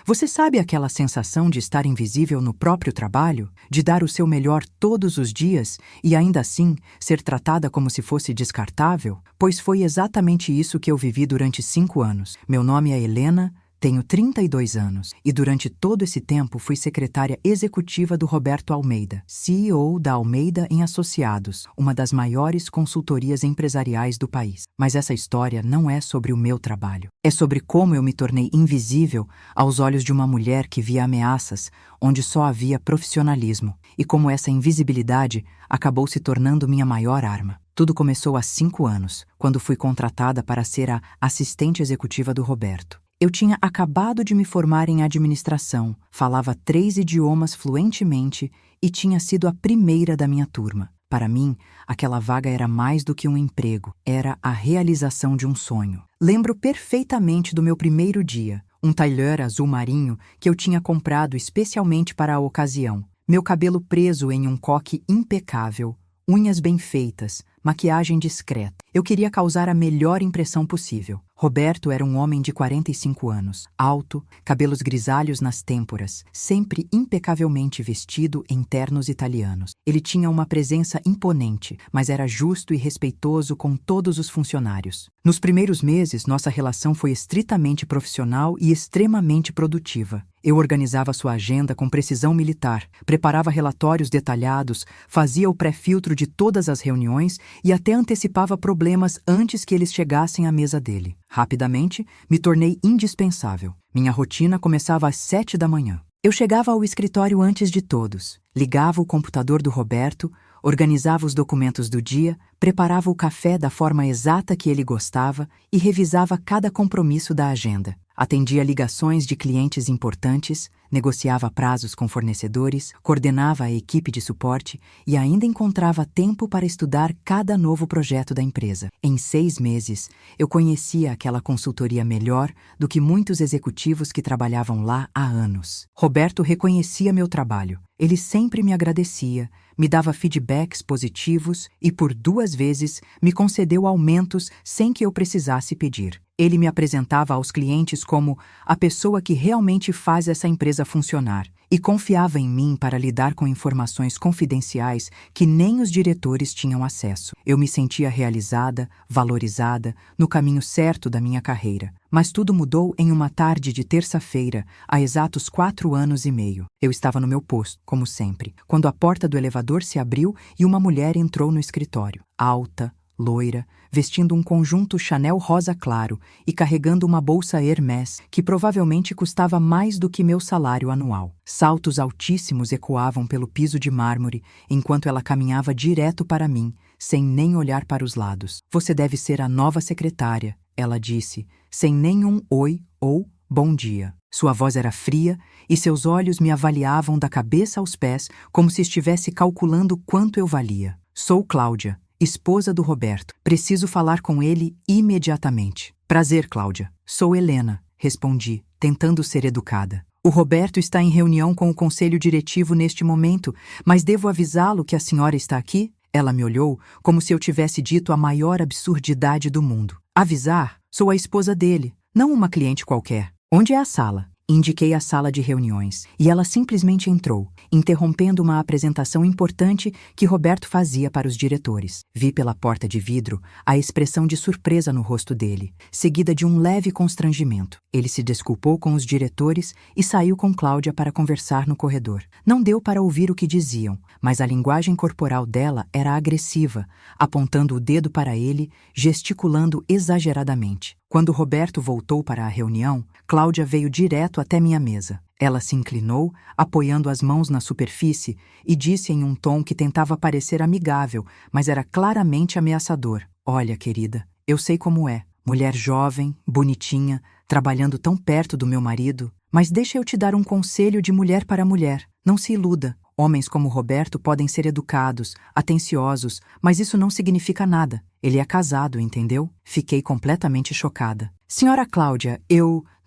Você sabe aquela sensação de estar invisível no próprio trabalho? De dar o seu melhor todos os dias e ainda assim ser tratada como se fosse descartável? Pois foi exatamente isso que eu vivi durante 5 anos. Meu nome é Helena. Tenho 32 anos e durante todo esse tempo fui secretária executiva do Roberto Almeida, CEO da Almeida em Associados, uma das maiores consultorias empresariais do país. Mas essa história não é sobre o meu trabalho. É sobre como eu me tornei invisível aos olhos de uma mulher que via ameaças onde só havia profissionalismo e como essa invisibilidade acabou se tornando minha maior arma. Tudo começou há 5 anos, quando fui contratada para ser a assistente executiva do Roberto. Eu tinha acabado de me formar em administração, falava 3 idiomas fluentemente e tinha sido a primeira da minha turma. Para mim, aquela vaga era mais do que um emprego, era a realização de um sonho. Lembro perfeitamente do meu primeiro dia, um tailleur azul marinho que eu tinha comprado especialmente para a ocasião. Meu cabelo preso em um coque impecável, unhas bem feitas, maquiagem discreta. Eu queria causar a melhor impressão possível. Roberto era um homem de 45 anos, alto, cabelos grisalhos nas têmporas, sempre impecavelmente vestido em ternos italianos. Ele tinha uma presença imponente, mas era justo e respeitoso com todos os funcionários. Nos primeiros meses, nossa relação foi estritamente profissional e extremamente produtiva. Eu organizava sua agenda com precisão militar, preparava relatórios detalhados, fazia o pré-filtro de todas as reuniões e até antecipava problemas antes que eles chegassem à mesa dele. Rapidamente, me tornei indispensável. Minha rotina começava às 7 da manhã. Eu chegava ao escritório antes de todos, ligava o computador do Roberto, organizava os documentos do dia, preparava o café da forma exata que ele gostava e revisava cada compromisso da agenda. Atendia ligações de clientes importantes, negociava prazos com fornecedores, coordenava a equipe de suporte e ainda encontrava tempo para estudar cada novo projeto da empresa. Em 6 meses, eu conhecia aquela consultoria melhor do que muitos executivos que trabalhavam lá há anos. Roberto reconhecia meu trabalho. Ele sempre me agradecia, me dava feedbacks positivos e, por 2 vezes, me concedeu aumentos sem que eu precisasse pedir. Ele me apresentava aos clientes como a pessoa que realmente faz essa empresa funcionar e confiava em mim para lidar com informações confidenciais que nem os diretores tinham acesso. Eu me sentia realizada, valorizada, no caminho certo da minha carreira. Mas tudo mudou em uma tarde de terça-feira, há exatos 4 anos e meio. Eu estava no meu posto, como sempre, quando a porta do elevador se abriu e uma mulher entrou no escritório. Alta, loira, vestindo um conjunto Chanel rosa claro e carregando uma bolsa Hermès que provavelmente custava mais do que meu salário anual. Saltos altíssimos ecoavam pelo piso de mármore enquanto ela caminhava direto para mim, sem nem olhar para os lados. "Você deve ser a nova secretária", ela disse, sem nenhum oi ou bom dia. Sua voz era fria e seus olhos me avaliavam da cabeça aos pés como se estivesse calculando quanto eu valia. "Sou Cláudia, esposa do Roberto. Preciso falar com ele imediatamente." "Prazer, Cláudia. Sou Helena", respondi, tentando ser educada. "O Roberto está em reunião com o conselho diretivo neste momento, mas devo avisá-lo que a senhora está aqui?" Ela me olhou como se eu tivesse dito a maior absurdidade do mundo. "Avisar? Sou a esposa dele, não uma cliente qualquer." "Onde é a sala?" Indiquei a sala de reuniões e ela simplesmente entrou, interrompendo uma apresentação importante que Roberto fazia para os diretores. Vi pela porta de vidro a expressão de surpresa no rosto dele, seguida de um leve constrangimento. Ele se desculpou com os diretores e saiu com Cláudia para conversar no corredor. Não deu para ouvir o que diziam, mas a linguagem corporal dela era agressiva, apontando o dedo para ele, gesticulando exageradamente. Quando Roberto voltou para a reunião, Cláudia veio direto até minha mesa. Ela se inclinou, apoiando as mãos na superfície, e disse em um tom que tentava parecer amigável, mas era claramente ameaçador: "Olha, querida, eu sei como é. Mulher jovem, bonitinha, trabalhando tão perto do meu marido. Mas deixa eu te dar um conselho de mulher para mulher. Não se iluda. Homens como Roberto podem ser educados, atenciosos, mas isso não significa nada. Ele é casado, entendeu?" Fiquei completamente chocada. "Senhora Cláudia,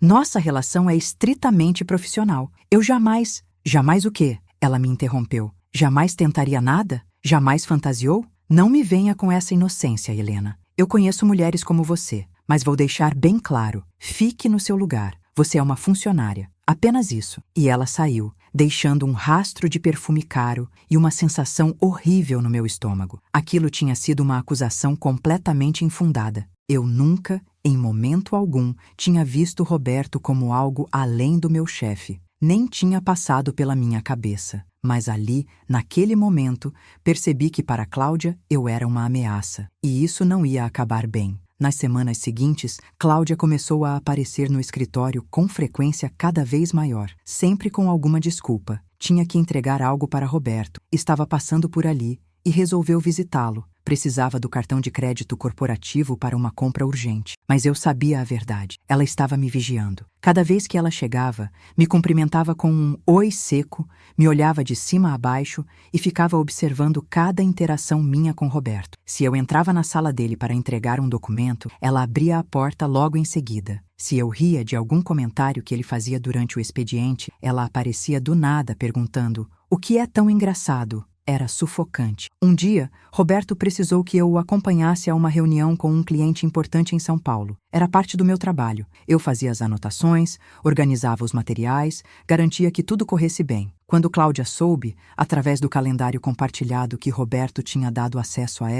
Nossa relação é estritamente profissional. Eu jamais..." "Jamais o quê?" Ela me interrompeu. "Jamais tentaria nada? Jamais fantasiou? Não me venha com essa inocência, Helena. Eu conheço mulheres como você, mas vou deixar bem claro. Fique no seu lugar. Você é uma funcionária. Apenas isso. E ela saiu, deixando um rastro de perfume caro e uma sensação horrível no meu estômago. Aquilo tinha sido uma acusação completamente infundada. Eu nunca, em momento algum, tinha visto Roberto como algo além do meu chefe. Nem tinha passado pela minha cabeça. Mas ali, naquele momento, percebi que para Cláudia eu era uma ameaça. E isso não ia acabar bem. Nas semanas seguintes, Cláudia começou a aparecer no escritório com frequência cada vez maior, sempre com alguma desculpa. Tinha que entregar algo para Roberto, estava passando por ali e resolveu visitá-lo. Precisava do cartão de crédito corporativo para uma compra urgente. Mas eu sabia a verdade. Ela estava me vigiando. Cada vez que ela chegava, me cumprimentava com um oi seco, me olhava de cima a baixo e ficava observando cada interação minha com Roberto. Se eu entrava na sala dele para entregar um documento, ela abria a porta logo em seguida. Se eu ria de algum comentário que ele fazia durante o expediente, ela aparecia do nada perguntando: "O que é tão engraçado?" Era sufocante. Um dia, Roberto precisou que eu o acompanhasse a uma reunião com um cliente importante em São Paulo. Era parte do meu trabalho. Eu fazia as anotações, organizava os materiais, garantia que tudo corresse bem. Quando Cláudia soube, através do calendário compartilhado que Roberto tinha dado acesso a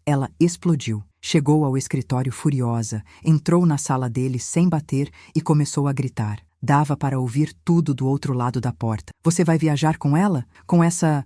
ela explodiu. Chegou ao escritório furiosa, entrou na sala dele sem bater e começou a gritar. Dava para ouvir tudo do outro lado da porta. "Você vai viajar com ela? Com essa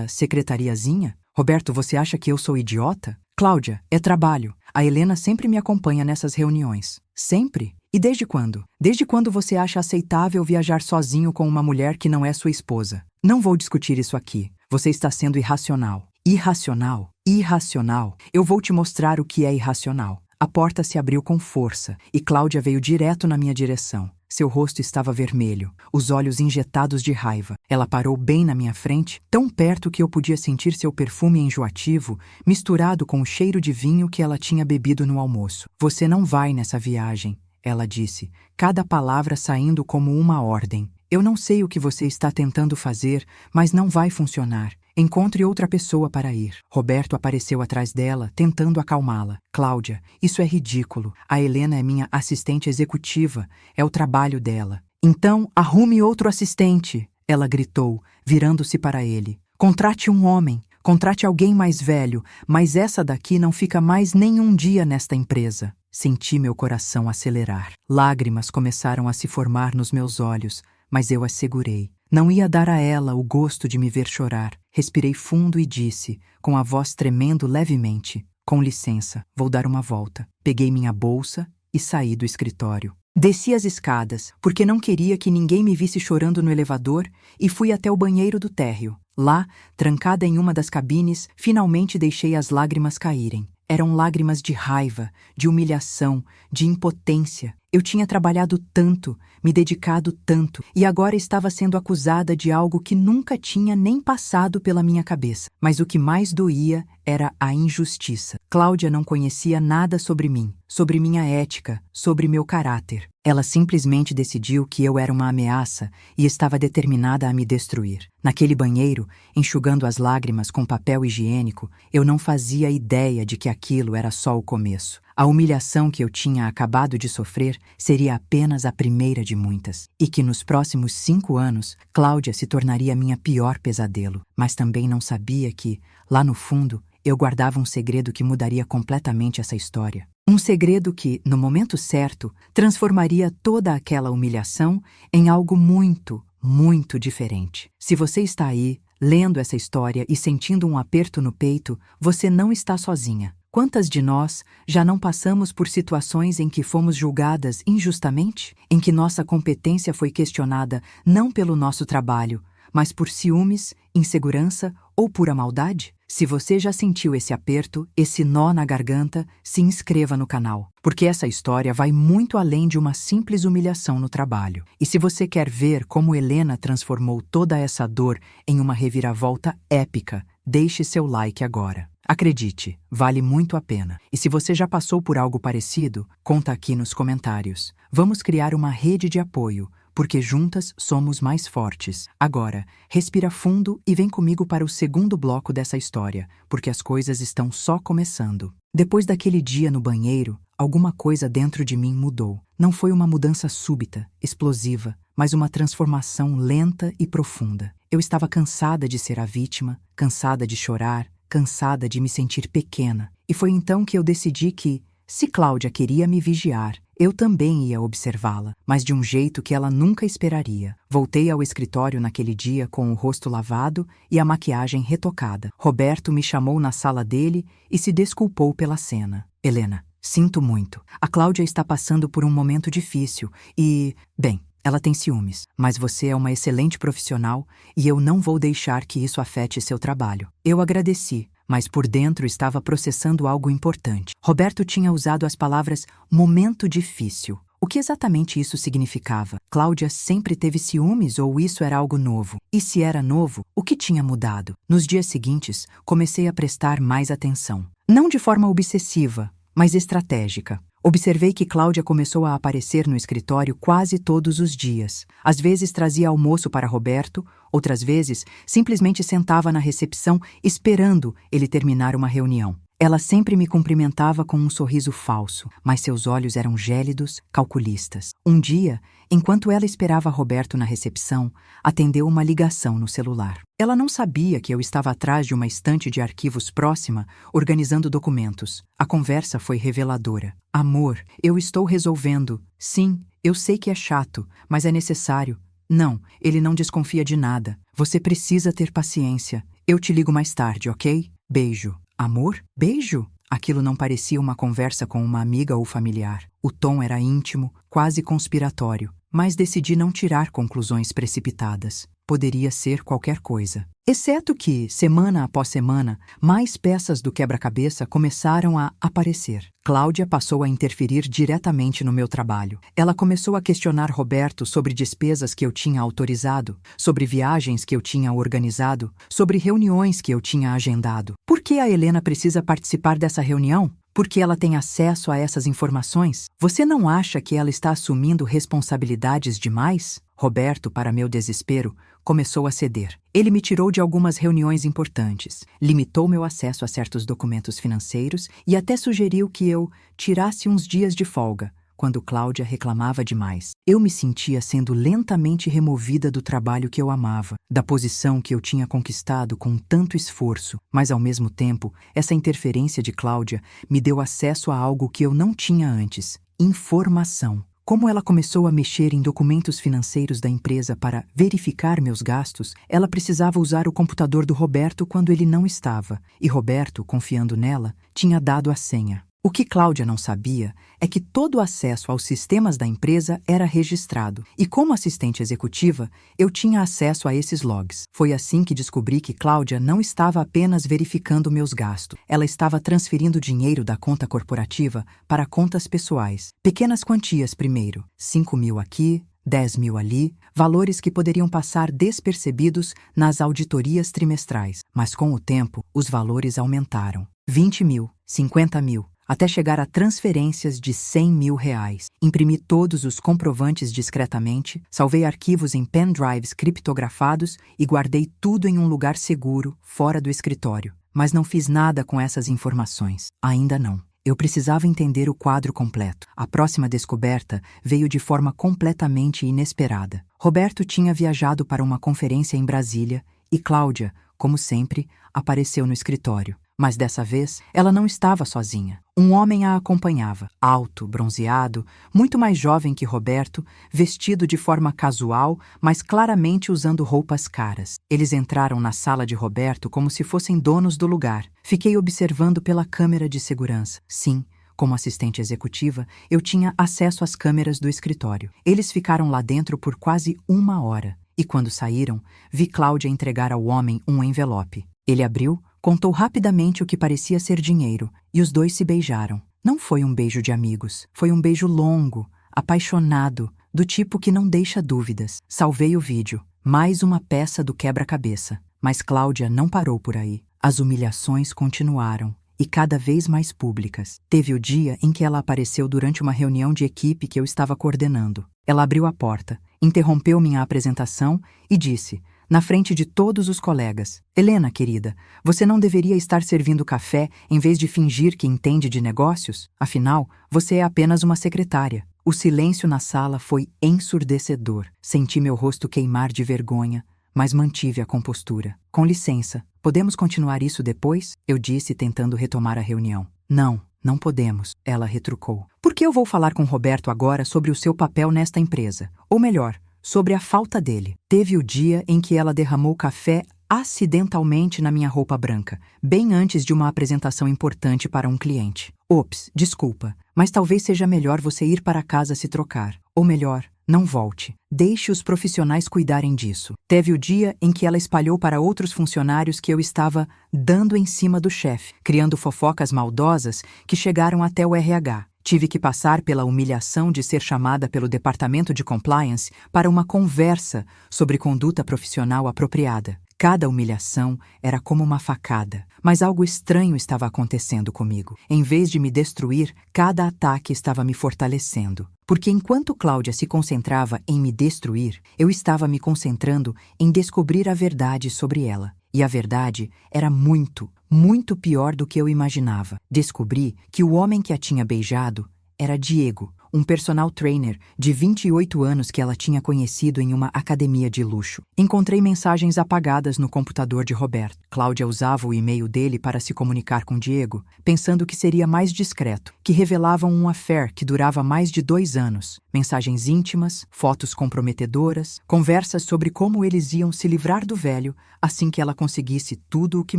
secretariazinha? Roberto, você acha que eu sou idiota? Cláudia, é trabalho. A Helena sempre me acompanha nessas reuniões." "Sempre? E desde quando? Desde quando você acha aceitável viajar sozinho com uma mulher que não é sua esposa?" "Não vou discutir isso aqui. Você está sendo irracional." "Irracional? Irracional? Eu vou te mostrar o que é irracional." A porta se abriu com força e Cláudia veio direto na minha direção. Seu rosto estava vermelho, os olhos injetados de raiva. Ela parou bem na minha frente, tão perto que eu podia sentir seu perfume enjoativo, misturado com o cheiro de vinho que ela tinha bebido no almoço. "Você não vai nessa viagem," ela disse, cada palavra saindo como uma ordem. "Eu não sei o que você está tentando fazer, mas não vai funcionar. Encontre outra pessoa para ir." Roberto apareceu atrás dela, tentando acalmá-la. "Cláudia, isso é ridículo. A Helena é minha assistente executiva. É o trabalho dela." "Então, arrume outro assistente," ela gritou, virando-se para ele. "Contrate um homem. Contrate alguém mais velho, mas essa daqui não fica mais nenhum dia nesta empresa." Senti meu coração acelerar. Lágrimas começaram a se formar nos meus olhos, mas eu as segurei. Não ia dar a ela o gosto de me ver chorar. Respirei fundo e disse, com a voz tremendo levemente: "Com licença, vou dar uma volta." Peguei minha bolsa e saí do escritório. Desci as escadas, porque não queria que ninguém me visse chorando no elevador, e fui até o banheiro do térreo. Lá, trancada em uma das cabines, finalmente deixei as lágrimas caírem. Eram lágrimas de raiva, de humilhação, de impotência. Eu tinha trabalhado tanto, me dedicado tanto, e agora estava sendo acusada de algo que nunca tinha nem passado pela minha cabeça. Mas o que mais doía era a injustiça. Cláudia não conhecia nada sobre mim, sobre minha ética, sobre meu caráter. Ela simplesmente decidiu que eu era uma ameaça e estava determinada a me destruir. Naquele banheiro, enxugando as lágrimas com papel higiênico, eu não fazia ideia de que aquilo era só o começo. A humilhação que eu tinha acabado de sofrer seria apenas a primeira de muitas, e que nos próximos 5 anos, Cláudia se tornaria minha pior pesadelo. Mas também não sabia que, lá no fundo, eu guardava um segredo que mudaria completamente essa história. Um segredo que, no momento certo, transformaria toda aquela humilhação em algo muito, muito diferente. Se você está aí, lendo essa história e sentindo um aperto no peito, você não está sozinha. Quantas de nós já não passamos por situações em que fomos julgadas injustamente? Em que nossa competência foi questionada não pelo nosso trabalho, mas por ciúmes, insegurança ou pura maldade? Se você já sentiu esse aperto, esse nó na garganta, se inscreva no canal, porque essa história vai muito além de uma simples humilhação no trabalho. E se você quer ver como Helena transformou toda essa dor em uma reviravolta épica, deixe seu like agora. Acredite, vale muito a pena. E se você já passou por algo parecido, conta aqui nos comentários. Vamos criar uma rede de apoio, porque juntas somos mais fortes. Agora, respira fundo e vem comigo para o segundo bloco dessa história, porque as coisas estão só começando. Depois daquele dia no banheiro, alguma coisa dentro de mim mudou. Não foi uma mudança súbita, explosiva, mas uma transformação lenta e profunda. Eu estava cansada de ser a vítima, cansada de chorar, cansada de me sentir pequena. E foi então que eu decidi que, se Cláudia queria me vigiar, eu também ia observá-la, mas de um jeito que ela nunca esperaria. Voltei ao escritório naquele dia com o rosto lavado e a maquiagem retocada. Roberto me chamou na sala dele e se desculpou pela cena. Helena, sinto muito. A Cláudia está passando por um momento difícil e, bem, ela tem ciúmes, mas você é uma excelente profissional e eu não vou deixar que isso afete seu trabalho. Eu agradeci, mas por dentro estava processando algo importante. Roberto tinha usado as palavras momento difícil. O que exatamente isso significava? Cláudia sempre teve ciúmes ou isso era algo novo? E se era novo, o que tinha mudado? Nos dias seguintes, comecei a prestar mais atenção. Não de forma obsessiva, mas estratégica. Observei que Cláudia começou a aparecer no escritório quase todos os dias. Às vezes trazia almoço para Roberto, outras vezes simplesmente sentava na recepção esperando ele terminar uma reunião. Ela sempre me cumprimentava com um sorriso falso, mas seus olhos eram gélidos, calculistas. Um dia, enquanto ela esperava Roberto na recepção, atendeu uma ligação no celular. Ela não sabia que eu estava atrás de uma estante de arquivos próxima, organizando documentos. A conversa foi reveladora. Amor, eu estou resolvendo. Sim, eu sei que é chato, mas é necessário. Não, ele não desconfia de nada. Você precisa ter paciência. Eu te ligo mais tarde, ok? Beijo. Amor? Beijo? Aquilo não parecia uma conversa com uma amiga ou familiar. O tom era íntimo, quase conspiratório, mas decidi não tirar conclusões precipitadas. Poderia ser qualquer coisa. Exceto que, semana após semana, mais peças do quebra-cabeça começaram a aparecer. Cláudia passou a interferir diretamente no meu trabalho. Ela começou a questionar Roberto sobre despesas que eu tinha autorizado, sobre viagens que eu tinha organizado, sobre reuniões que eu tinha agendado. Por que a Helena precisa participar dessa reunião? Porque ela tem acesso a essas informações? Você não acha que ela está assumindo responsabilidades demais? Roberto, para meu desespero, começou a ceder. Ele me tirou de algumas reuniões importantes, limitou meu acesso a certos documentos financeiros e até sugeriu que eu tirasse uns dias de folga, quando Cláudia reclamava demais. Eu me sentia sendo lentamente removida do trabalho que eu amava, da posição que eu tinha conquistado com tanto esforço, mas ao mesmo tempo, essa interferência de Cláudia me deu acesso a algo que eu não tinha antes: informação. Como ela começou a mexer em documentos financeiros da empresa para verificar meus gastos, ela precisava usar o computador do Roberto quando ele não estava, e Roberto, confiando nela, tinha dado a senha. O que Cláudia não sabia é que todo o acesso aos sistemas da empresa era registrado, e como assistente executiva, eu tinha acesso a esses logs. Foi assim que descobri que Cláudia não estava apenas verificando meus gastos, ela estava transferindo dinheiro da conta corporativa para contas pessoais. Pequenas quantias primeiro, 5.000 aqui, 10.000 ali, valores que poderiam passar despercebidos nas auditorias trimestrais. Mas com o tempo, os valores aumentaram. 20.000, 50.000, até chegar a transferências de R$100.000. Imprimi todos os comprovantes discretamente, salvei arquivos em pendrives criptografados e guardei tudo em um lugar seguro, fora do escritório. Mas não fiz nada com essas informações. Ainda não. Eu precisava entender o quadro completo. A próxima descoberta veio de forma completamente inesperada. Roberto tinha viajado para uma conferência em Brasília e Cláudia, como sempre, apareceu no escritório. Mas dessa vez, ela não estava sozinha. Um homem a acompanhava, alto, bronzeado, muito mais jovem que Roberto, vestido de forma casual, mas claramente usando roupas caras. Eles entraram na sala de Roberto como se fossem donos do lugar. Fiquei observando pela câmera de segurança. Sim, como assistente executiva, eu tinha acesso às câmeras do escritório. Eles ficaram lá dentro por quase 1 hora. E quando saíram, vi Cláudia entregar ao homem um envelope. Ele abriu, contou rapidamente o que parecia ser dinheiro, e os dois se beijaram. Não foi um beijo de amigos, foi um beijo longo, apaixonado, do tipo que não deixa dúvidas. Salvei o vídeo, mais uma peça do quebra-cabeça. Mas Cláudia não parou por aí. As humilhações continuaram, e cada vez mais públicas. Teve o dia em que ela apareceu durante uma reunião de equipe que eu estava coordenando. Ela abriu a porta, interrompeu minha apresentação e disse, na frente de todos os colegas: Helena, querida, você não deveria estar servindo café em vez de fingir que entende de negócios? Afinal, você é apenas uma secretária. O silêncio na sala foi ensurdecedor. Senti meu rosto queimar de vergonha, mas mantive a compostura. Com licença, podemos continuar isso depois? Eu disse, tentando retomar a reunião. Não, não podemos, ela retrucou. Por que eu vou falar com Roberto agora sobre o seu papel nesta empresa? Ou melhor, sobre a falta dele. Teve o dia em que ela derramou café acidentalmente na minha roupa branca, bem antes de uma apresentação importante para um cliente. Ops, desculpa, mas talvez seja melhor você ir para casa se trocar. Ou melhor, não volte. Deixe os profissionais cuidarem disso. Teve o dia em que ela espalhou para outros funcionários que eu estava dando em cima do chefe, criando fofocas maldosas que chegaram até o RH. Tive que passar pela humilhação de ser chamada pelo departamento de compliance para uma conversa sobre conduta profissional apropriada. Cada humilhação era como uma facada, mas algo estranho estava acontecendo comigo. Em vez de me destruir, cada ataque estava me fortalecendo. Porque enquanto Cláudia se concentrava em me destruir, eu estava me concentrando em descobrir a verdade sobre ela. E a verdade era muito, muito pior do que eu imaginava. Descobri que o homem que a tinha beijado era Diego, um personal trainer de 28 anos que ela tinha conhecido em uma academia de luxo. Encontrei mensagens apagadas no computador de Roberto. Cláudia usava o e-mail dele para se comunicar com Diego, pensando que seria mais discreto, que revelavam um affair que durava mais de 2 anos. Mensagens íntimas, fotos comprometedoras, conversas sobre como eles iam se livrar do velho assim que ela conseguisse tudo o que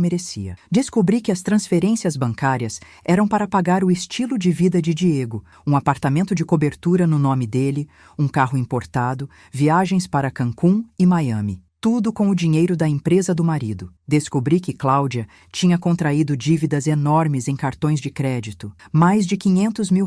merecia. Descobri que as transferências bancárias eram para pagar o estilo de vida de Diego, um apartamento de cobertura no nome dele, um carro importado, viagens para Cancún e Miami. Tudo com o dinheiro da empresa do marido. Descobri que Cláudia tinha contraído dívidas enormes em cartões de crédito, mais de R$ 500 mil,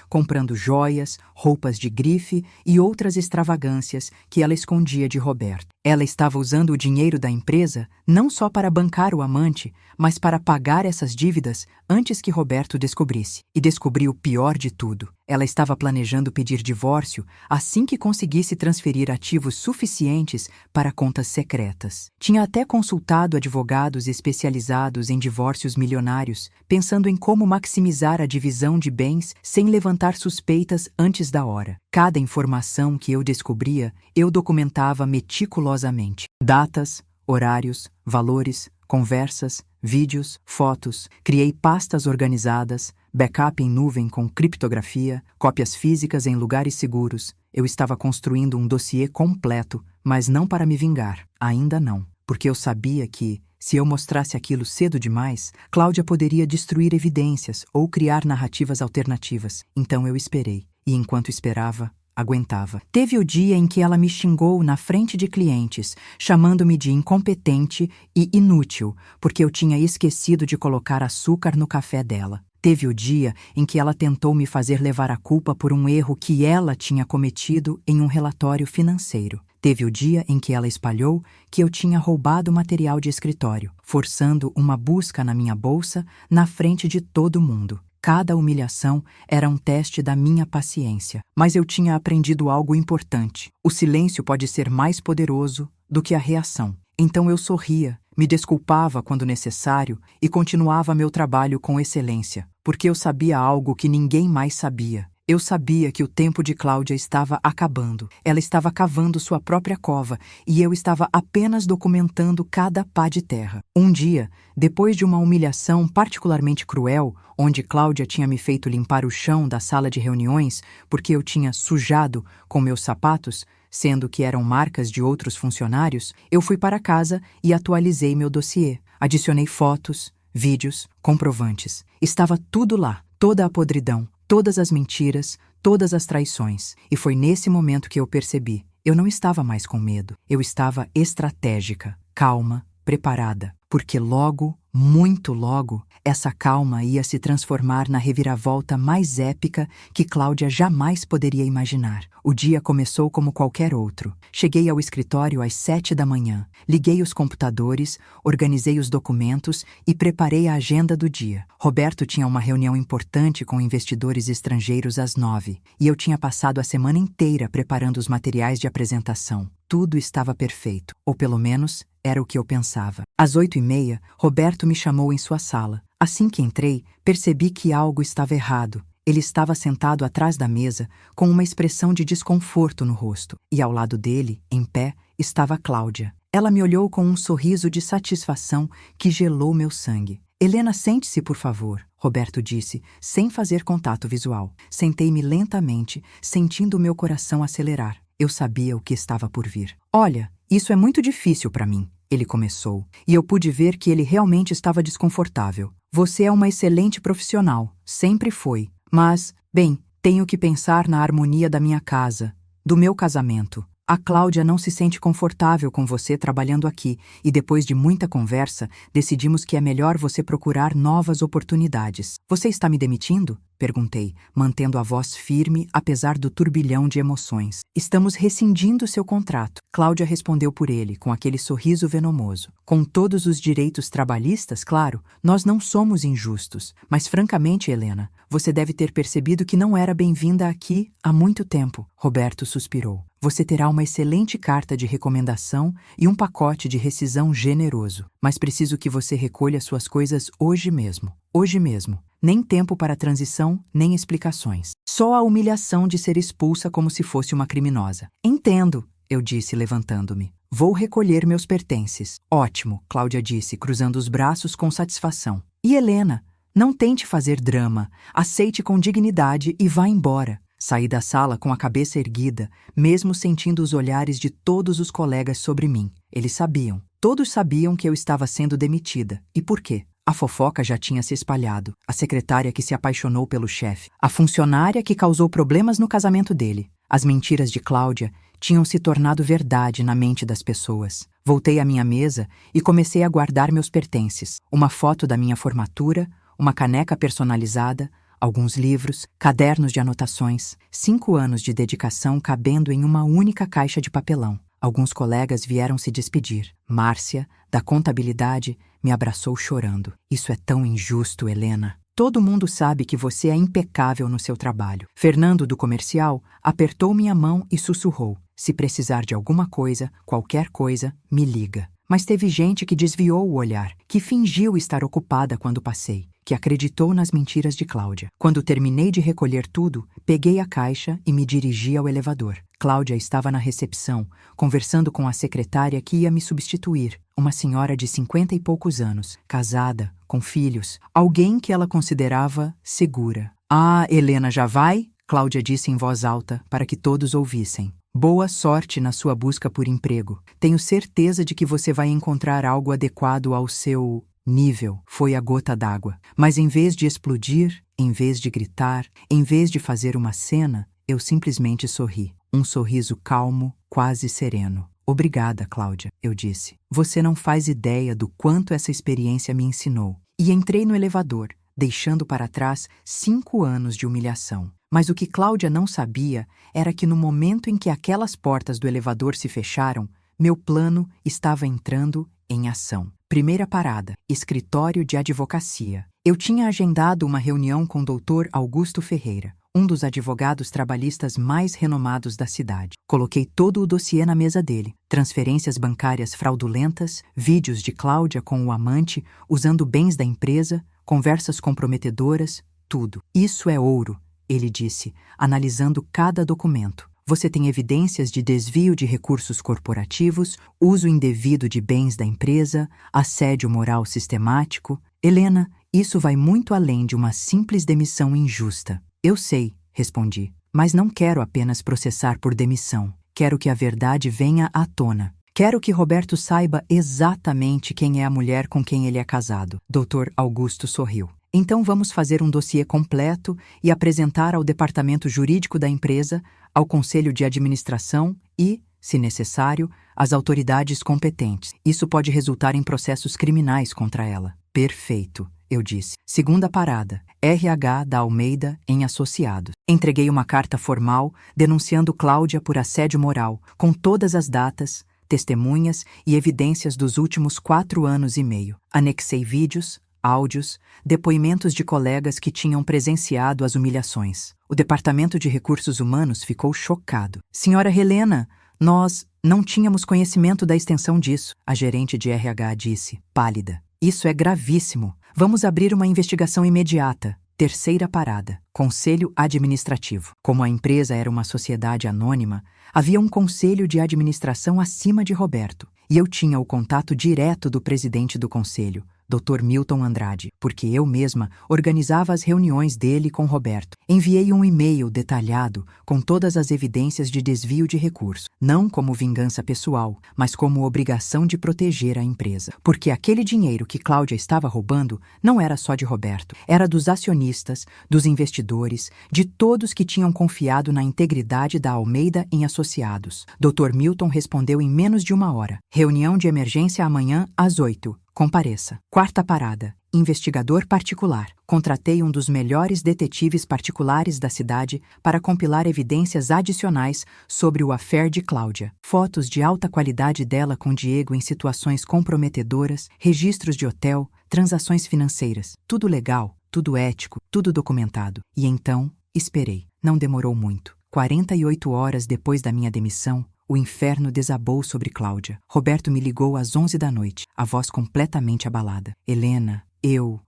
comprando joias, roupas de grife e outras extravagâncias que ela escondia de Roberto. Ela estava usando o dinheiro da empresa não só para bancar o amante, mas para pagar essas dívidas antes que Roberto descobrisse. E descobriu o pior de tudo. Ela estava planejando pedir divórcio assim que conseguisse transferir ativos suficientes para contas secretas. Tinha até consultado advogados especializados em divórcios milionários, pensando em como maximizar a divisão de bens sem levantar suspeitas antes da hora. Cada informação que eu descobria, eu documentava meticulosamente. Datas, horários, valores, conversas, vídeos, fotos. Criei pastas organizadas, backup em nuvem com criptografia, cópias físicas em lugares seguros. Eu estava construindo um dossiê completo, mas não para me vingar. Ainda não. Porque eu sabia que, se eu mostrasse aquilo cedo demais, Cláudia poderia destruir evidências ou criar narrativas alternativas. Então eu esperei. E enquanto esperava, aguentava. Teve o dia em que ela me xingou na frente de clientes, chamando-me de incompetente e inútil, porque eu tinha esquecido de colocar açúcar no café dela. Teve o dia em que ela tentou me fazer levar a culpa por um erro que ela tinha cometido em um relatório financeiro. Teve o dia em que ela espalhou que eu tinha roubado material de escritório, forçando uma busca na minha bolsa na frente de todo mundo. Cada humilhação era um teste da minha paciência, mas eu tinha aprendido algo importante. O silêncio pode ser mais poderoso do que a reação. Então eu sorria, me desculpava quando necessário e continuava meu trabalho com excelência, porque eu sabia algo que ninguém mais sabia. Eu sabia que o tempo de Cláudia estava acabando. Ela estava cavando sua própria cova e eu estava apenas documentando cada pá de terra. Um dia, depois de uma humilhação particularmente cruel, onde Cláudia tinha me feito limpar o chão da sala de reuniões porque eu tinha sujado com meus sapatos, sendo que eram marcas de outros funcionários, eu fui para casa e atualizei meu dossiê. Adicionei fotos, vídeos, comprovantes. Estava tudo lá, toda a podridão. Todas as mentiras, todas as traições. E foi nesse momento que eu percebi. Eu não estava mais com medo. Eu estava estratégica, calma, preparada. Porque logo, muito logo, essa calma ia se transformar na reviravolta mais épica que Cláudia jamais poderia imaginar. O dia começou como qualquer outro. Cheguei ao escritório às 7 da manhã. Liguei os computadores, organizei os documentos e preparei a agenda do dia. Roberto tinha uma reunião importante com investidores estrangeiros às 9, e eu tinha passado a semana inteira preparando os materiais de apresentação. Tudo estava perfeito, ou pelo menos era o que eu pensava. Às 8h30, Roberto me chamou em sua sala. Assim que entrei, percebi que algo estava errado. Ele estava sentado atrás da mesa, com uma expressão de desconforto no rosto, e ao lado dele, em pé, estava Cláudia. Ela me olhou com um sorriso de satisfação que gelou meu sangue. Helena, sente-se, por favor, Roberto disse, sem fazer contato visual. Sentei-me lentamente, sentindo meu coração acelerar. Eu sabia o que estava por vir. Olha, isso é muito difícil para mim, ele começou, e eu pude ver que ele realmente estava desconfortável. Você é uma excelente profissional, sempre foi. Mas, bem, tenho que pensar na harmonia da minha casa, do meu casamento. A Cláudia não se sente confortável com você trabalhando aqui e depois de muita conversa, decidimos que é melhor você procurar novas oportunidades. Você está me demitindo? Perguntei, mantendo a voz firme apesar do turbilhão de emoções. Estamos rescindindo seu contrato. Cláudia respondeu por ele, com aquele sorriso venomoso. Com todos os direitos trabalhistas, claro, nós não somos injustos. Mas francamente, Helena, você deve ter percebido que não era bem-vinda aqui há muito tempo. Roberto suspirou. Você terá uma excelente carta de recomendação e um pacote de rescisão generoso. Mas preciso que você recolha suas coisas hoje mesmo. Hoje mesmo. Nem tempo para transição, nem explicações. Só a humilhação de ser expulsa como se fosse uma criminosa. Entendo, eu disse, levantando-me. Vou recolher meus pertences. Ótimo, Cláudia disse, cruzando os braços com satisfação. E Helena, não tente fazer drama. Aceite com dignidade e vá embora. Saí da sala com a cabeça erguida, mesmo sentindo os olhares de todos os colegas sobre mim. Eles sabiam. Todos sabiam que eu estava sendo demitida. E por quê? A fofoca já tinha se espalhado. A secretária que se apaixonou pelo chefe. A funcionária que causou problemas no casamento dele. As mentiras de Cláudia tinham se tornado verdade na mente das pessoas. Voltei à minha mesa e comecei a guardar meus pertences. Uma foto da minha formatura, uma caneca personalizada, alguns livros, cadernos de anotações, 5 anos de dedicação cabendo em uma única caixa de papelão. Alguns colegas vieram se despedir. Márcia, da contabilidade, me abraçou chorando. Isso é tão injusto, Helena. Todo mundo sabe que você é impecável no seu trabalho. Fernando, do comercial, apertou minha mão e sussurrou. Se precisar de alguma coisa, qualquer coisa, me liga. Mas teve gente que desviou o olhar, que fingiu estar ocupada quando passei, que acreditou nas mentiras de Cláudia. Quando terminei de recolher tudo, peguei a caixa e me dirigi ao elevador. Cláudia estava na recepção, conversando com a secretária que ia me substituir, uma senhora de 50 e poucos anos, casada, com filhos, alguém que ela considerava segura. Ah, Helena já vai? Cláudia disse em voz alta, para que todos ouvissem. Boa sorte na sua busca por emprego. Tenho certeza de que você vai encontrar algo adequado ao seu nível. Foi a gota d'água. Mas em vez de explodir, em vez de gritar, em vez de fazer uma cena, eu simplesmente sorri. Um sorriso calmo, quase sereno. Obrigada, Cláudia, eu disse. Você não faz ideia do quanto essa experiência me ensinou. E entrei no elevador, deixando para trás 5 anos de humilhação. Mas o que Cláudia não sabia era que no momento em que aquelas portas do elevador se fecharam, meu plano estava entrando em ação. Primeira parada, escritório de advocacia. Eu tinha agendado uma reunião com o Dr. Augusto Ferreira, um dos advogados trabalhistas mais renomados da cidade. Coloquei todo o dossiê na mesa dele. Transferências bancárias fraudulentas, vídeos de Cláudia com o amante, usando bens da empresa, conversas comprometedoras, tudo. Isso é ouro, ele disse, analisando cada documento. Você tem evidências de desvio de recursos corporativos, uso indevido de bens da empresa, assédio moral sistemático. Helena, isso vai muito além de uma simples demissão injusta. Eu sei, respondi, mas não quero apenas processar por demissão. Quero que a verdade venha à tona. Quero que Roberto saiba exatamente quem é a mulher com quem ele é casado. Dr. Augusto sorriu. Então vamos fazer um dossiê completo e apresentar ao departamento jurídico da empresa, ao conselho de administração e, se necessário, às autoridades competentes. Isso pode resultar em processos criminais contra ela. Perfeito, eu disse. Segunda parada, RH da Almeida em Associados. Entreguei uma carta formal denunciando Cláudia por assédio moral, com todas as datas, testemunhas e evidências dos últimos 4 anos e meio. Anexei vídeos, áudios, depoimentos de colegas que tinham presenciado as humilhações. O Departamento de Recursos Humanos ficou chocado. Senhora Helena, nós não tínhamos conhecimento da extensão disso, a gerente de RH disse, pálida. Isso é gravíssimo. Vamos abrir uma investigação imediata. Terceira parada: Conselho Administrativo. Como a empresa era uma sociedade anônima, havia um conselho de administração acima de Roberto, e eu tinha o contato direto do presidente do conselho, Dr. Milton Andrade, porque eu mesma organizava as reuniões dele com Roberto. Enviei um e-mail detalhado com todas as evidências de desvio de recursos, não como vingança pessoal, mas como obrigação de proteger a empresa. Porque aquele dinheiro que Cláudia estava roubando não era só de Roberto, era dos acionistas, dos investidores, de todos que tinham confiado na integridade da Almeida em Associados. Dr. Milton respondeu em menos de 1 hora. Reunião de emergência amanhã às 8. Compareça. Quarta parada: investigador particular. Contratei um dos melhores detetives particulares da cidade para compilar evidências adicionais sobre o affair de Cláudia. Fotos de alta qualidade dela com Diego em situações comprometedoras, registros de hotel, transações financeiras. Tudo legal, tudo ético, tudo documentado. E então, esperei. Não demorou muito. 48 horas depois da minha demissão, o inferno desabou sobre Cláudia. Roberto me ligou às 11 da noite, a voz completamente abalada. Helena,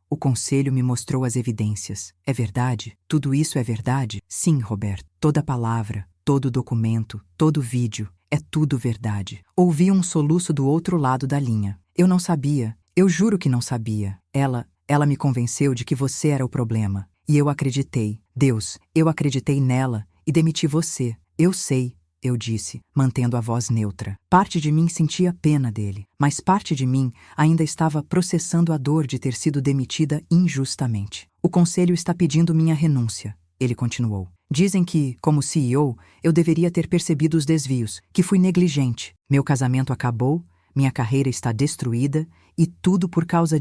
o conselho me mostrou as evidências. É verdade? Tudo isso é verdade? Sim, Roberto. Toda palavra, todo documento, todo vídeo, é tudo verdade. Ouvi um soluço do outro lado da linha. Eu não sabia. Eu juro que não sabia. Ela me convenceu de que você era o problema. E eu acreditei. Deus, eu acreditei nela e demiti você. Eu sei. Eu disse, mantendo a voz neutra. Parte de mim sentia pena dele, mas parte de mim ainda estava processando a dor de ter sido demitida injustamente. O conselho está pedindo minha renúncia, ele continuou. Dizem que, como CEO, eu deveria ter percebido os desvios, que fui negligente. Meu casamento acabou, minha carreira está destruída e tudo por causa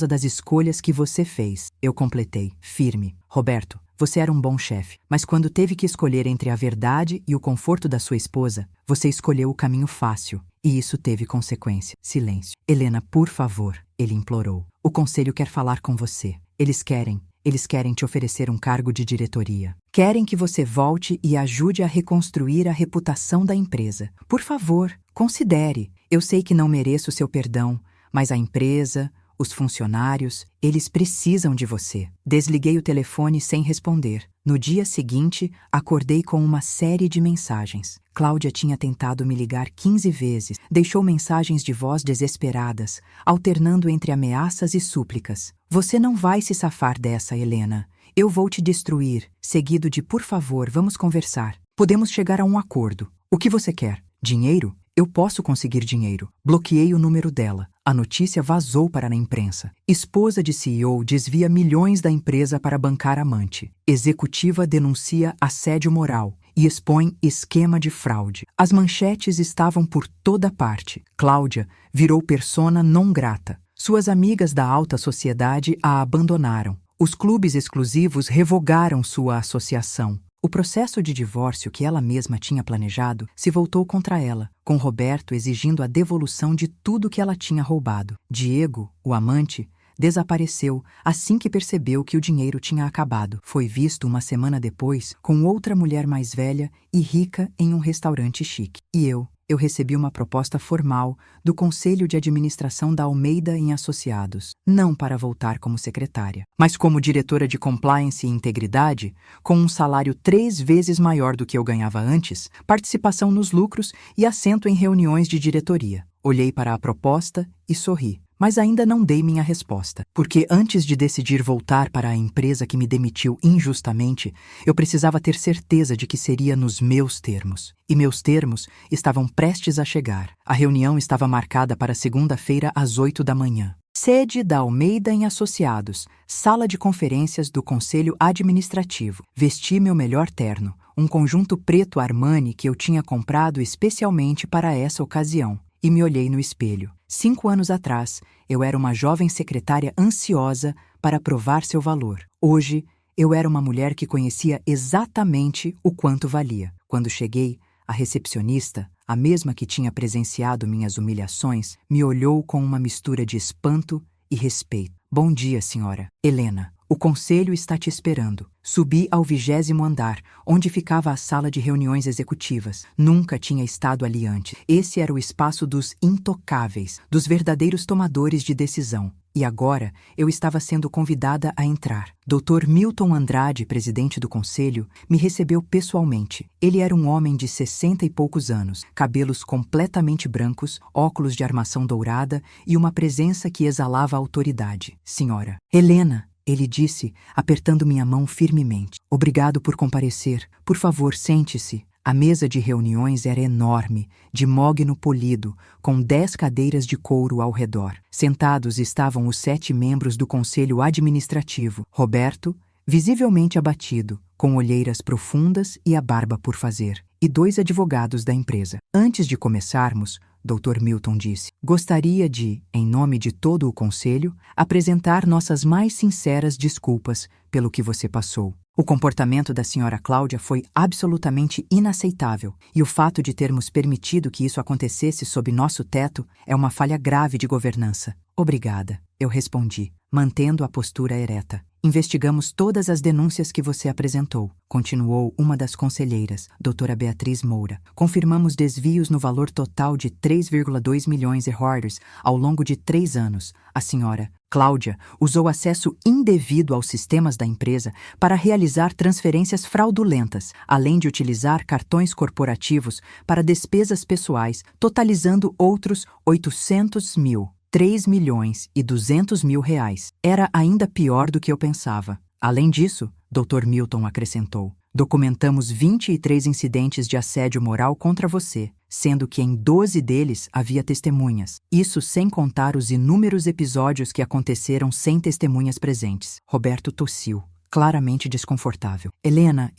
das escolhas que você fez. Eu completei, firme. Roberto, você era um bom chefe, mas quando teve que escolher entre a verdade e o conforto da sua esposa, você escolheu o caminho fácil, e isso teve consequência. Silêncio. Helena, por favor, ele implorou. O conselho quer falar com você. Eles querem te oferecer um cargo de diretoria. Querem que você volte e ajude a reconstruir a reputação da empresa. Por favor, considere. Eu sei que não mereço seu perdão, mas a empresa, os funcionários, eles precisam de você. Desliguei o telefone sem responder. No dia seguinte, acordei com uma série de mensagens. Cláudia tinha tentado me ligar 15 vezes, deixou mensagens de voz desesperadas, alternando entre ameaças e súplicas. Você não vai se safar dessa, Helena. Eu vou te destruir, seguido de por favor, vamos conversar. Podemos chegar a um acordo. O que você quer? Dinheiro? Eu posso conseguir dinheiro. Bloqueei o número dela. A notícia vazou para a imprensa. Esposa de CEO desvia milhões da empresa para bancar amante. Executiva denuncia assédio moral e expõe esquema de fraude. As manchetes estavam por toda parte. Cláudia virou persona non grata. Suas amigas da alta sociedade a abandonaram. Os clubes exclusivos revogaram sua associação. O processo de divórcio que ela mesma tinha planejado se voltou contra ela, com Roberto exigindo a devolução de tudo que ela tinha roubado. Diego, o amante, desapareceu assim que percebeu que o dinheiro tinha acabado. Foi visto 1 semana depois com outra mulher mais velha e rica em um restaurante chique. E eu recebi uma proposta formal do Conselho de Administração da Almeida em Associados, não para voltar como secretária, mas como diretora de Compliance e Integridade, com um salário 3 vezes maior do que eu ganhava antes, participação nos lucros e assento em reuniões de diretoria. Olhei para a proposta e sorri. Mas ainda não dei minha resposta, porque antes de decidir voltar para a empresa que me demitiu injustamente, eu precisava ter certeza de que seria nos meus termos. E meus termos estavam prestes a chegar. A reunião estava marcada para segunda-feira às 8 da manhã. Sede da Almeida em Associados, sala de conferências do Conselho Administrativo. Vesti meu melhor terno, um conjunto preto Armani que eu tinha comprado especialmente para essa ocasião. E me olhei no espelho. 5 anos atrás, eu era uma jovem secretária ansiosa para provar seu valor. Hoje, eu era uma mulher que conhecia exatamente o quanto valia. Quando cheguei, a recepcionista, a mesma que tinha presenciado minhas humilhações, me olhou com uma mistura de espanto e respeito. Bom dia, senhora. Helena, o conselho está te esperando. Subi ao 20º andar, onde ficava a sala de reuniões executivas. Nunca tinha estado ali antes. Esse era o espaço dos intocáveis, dos verdadeiros tomadores de decisão. e agora eu estava sendo convidada a entrar. Dr. Milton Andrade, presidente do conselho, me recebeu pessoalmente. Ele era um homem de 60 e poucos anos, cabelos completamente brancos, óculos de armação dourada e uma presença que exalava autoridade. Senhora Helena, ele disse, apertando minha mão firmemente. Obrigado por comparecer. Por favor, sente-se. A mesa de reuniões era enorme, de mogno polido, com 10 cadeiras de couro ao redor. Sentados estavam os 7 membros do conselho administrativo. Roberto, visivelmente abatido, com olheiras profundas e a barba por fazer, e 2 advogados da empresa. Antes de começarmos, Dr. Milton disse, gostaria de, em nome de todo o conselho, apresentar nossas mais sinceras desculpas pelo que você passou. O comportamento da senhora Cláudia foi absolutamente inaceitável, e o fato de termos permitido que isso acontecesse sob nosso teto é uma falha grave de governança. Obrigada, eu respondi, mantendo a postura ereta. Investigamos todas as denúncias que você apresentou, continuou uma das conselheiras, doutora Beatriz Moura. Confirmamos desvios no valor total de 3,2 milhões de reais ao longo de 3 anos. A senhora Cláudia usou acesso indevido aos sistemas da empresa para realizar transferências fraudulentas, além de utilizar cartões corporativos para despesas pessoais, totalizando outros 800 mil. 3.200.000 reais. Era ainda pior do que eu pensava. Além disso, Dr. Milton acrescentou, documentamos 23 incidentes de assédio moral contra você, sendo que em 12 deles havia testemunhas. Isso sem contar os inúmeros episódios que aconteceram sem testemunhas presentes. Roberto tossiu, claramente desconfortável. Helena,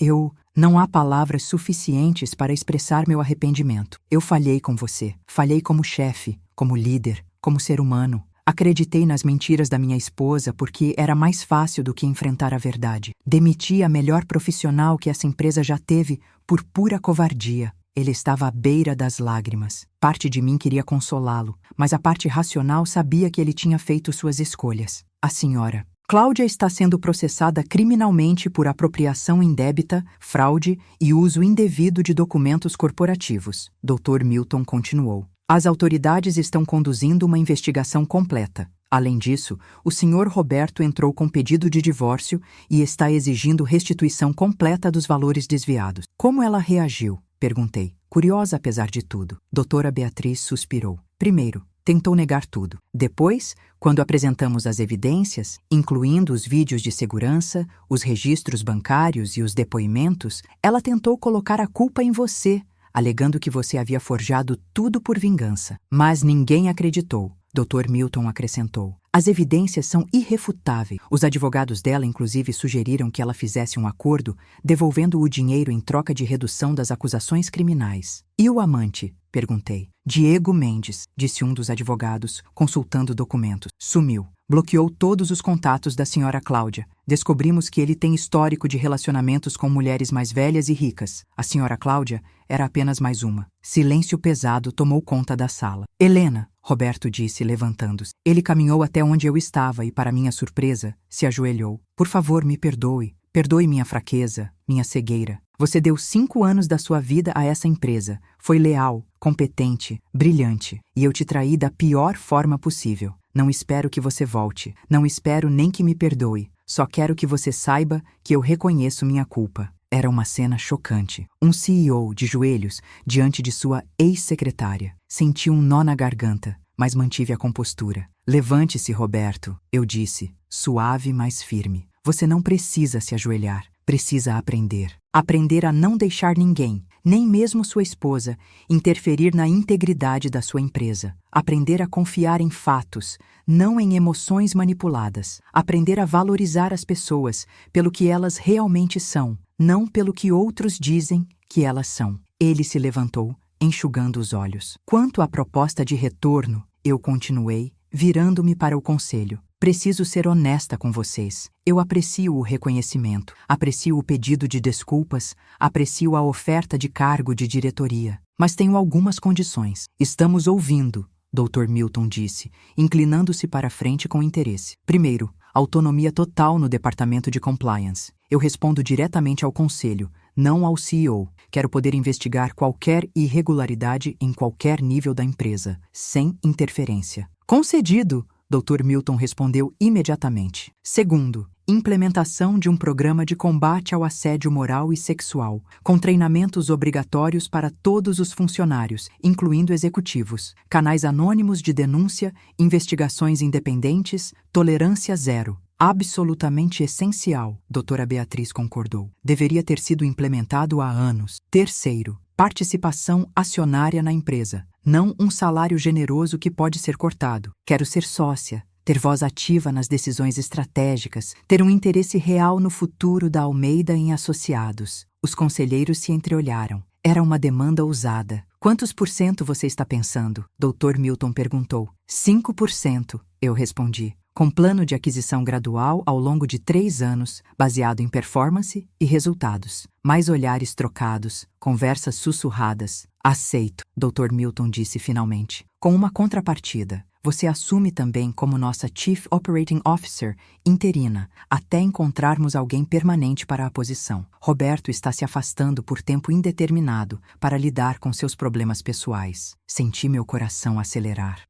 não há palavras suficientes para expressar meu arrependimento. Eu falhei com você. Falhei como chefe, como líder, como ser humano. Acreditei nas mentiras da minha esposa porque era mais fácil do que enfrentar a verdade. Demiti a melhor profissional que essa empresa já teve por pura covardia. Ele estava à beira das lágrimas. Parte de mim queria consolá-lo, mas a parte racional sabia que ele tinha feito suas escolhas. A senhora Cláudia está sendo processada criminalmente por apropriação indébita, fraude e uso indevido de documentos corporativos. Dr. Milton continuou. As autoridades estão conduzindo uma investigação completa. Além disso, o Sr. Roberto entrou com pedido de divórcio e está exigindo restituição completa dos valores desviados. Como ela reagiu? Perguntei, curiosa apesar de tudo. Doutora Beatriz suspirou. Primeiro, tentou negar tudo. Depois, quando apresentamos as evidências, incluindo os vídeos de segurança, os registros bancários e os depoimentos, ela tentou colocar a culpa em você, alegando que você havia forjado tudo por vingança. Mas ninguém acreditou, Dr. Milton acrescentou. As evidências são irrefutáveis. Os advogados dela, inclusive, sugeriram que ela fizesse um acordo, devolvendo o dinheiro em troca de redução das acusações criminais. E o amante? Perguntei. Diego Mendes, disse um dos advogados, consultando documentos. Sumiu. Bloqueou todos os contatos da senhora Cláudia. Descobrimos que ele tem histórico de relacionamentos com mulheres mais velhas e ricas. A senhora Cláudia era apenas mais uma. Silêncio pesado tomou conta da sala. Helena, Roberto disse, levantando-se. Ele caminhou até onde eu estava e, para minha surpresa, se ajoelhou. Por favor, me perdoe. Perdoe minha fraqueza, minha cegueira. Você deu 5 anos da sua vida a essa empresa. Foi leal, competente, brilhante. E eu te traí da pior forma possível. Não espero que você volte. Não espero nem que me perdoe. Só quero que você saiba que eu reconheço minha culpa. Era uma cena chocante. Um CEO de joelhos diante de sua ex-secretária. Senti um nó na garganta, mas mantive a compostura. Levante-se, Roberto, eu disse, suave, mas firme. Você não precisa se ajoelhar. Precisa aprender. Aprender a não deixar ninguém, nem mesmo sua esposa, interferir na integridade da sua empresa. Aprender a confiar em fatos, não em emoções manipuladas. Aprender a valorizar as pessoas pelo que elas realmente são, não pelo que outros dizem que elas são. Ele se levantou, enxugando os olhos. Quanto à proposta de retorno, eu continuei, virando-me para o conselho. Preciso ser honesta com vocês. Eu aprecio o reconhecimento, aprecio o pedido de desculpas, aprecio a oferta de cargo de diretoria. Mas tenho algumas condições. Estamos ouvindo, Dr. Milton disse, inclinando-se para a frente com interesse. Primeiro, autonomia total no departamento de compliance. Eu respondo diretamente ao conselho, não ao CEO. Quero poder investigar qualquer irregularidade em qualquer nível da empresa, sem interferência. Concedido! Dr. Milton respondeu imediatamente. Segundo, implementação de um programa de combate ao assédio moral e sexual, com treinamentos obrigatórios para todos os funcionários, incluindo executivos, canais anônimos de denúncia, investigações independentes, tolerância zero. Absolutamente essencial, doutora Beatriz concordou. Deveria ter sido implementado há anos. Terceiro, participação acionária na empresa. Não um salário generoso que pode ser cortado. Quero ser sócia, ter voz ativa nas decisões estratégicas, ter um interesse real no futuro da Almeida em Associados. Os conselheiros se entreolharam. Era uma demanda ousada. Quantos por cento você está pensando? Dr. Milton perguntou. 5%, eu respondi. Com plano de aquisição gradual ao longo de 3 anos, baseado em performance e resultados. Mais olhares trocados, conversas sussurradas. Aceito, Dr. Milton disse finalmente. Com uma contrapartida. Você assume também como nossa Chief Operating Officer interina, até encontrarmos alguém permanente para a posição. Roberto está se afastando por tempo indeterminado para lidar com seus problemas pessoais. Senti meu coração acelerar.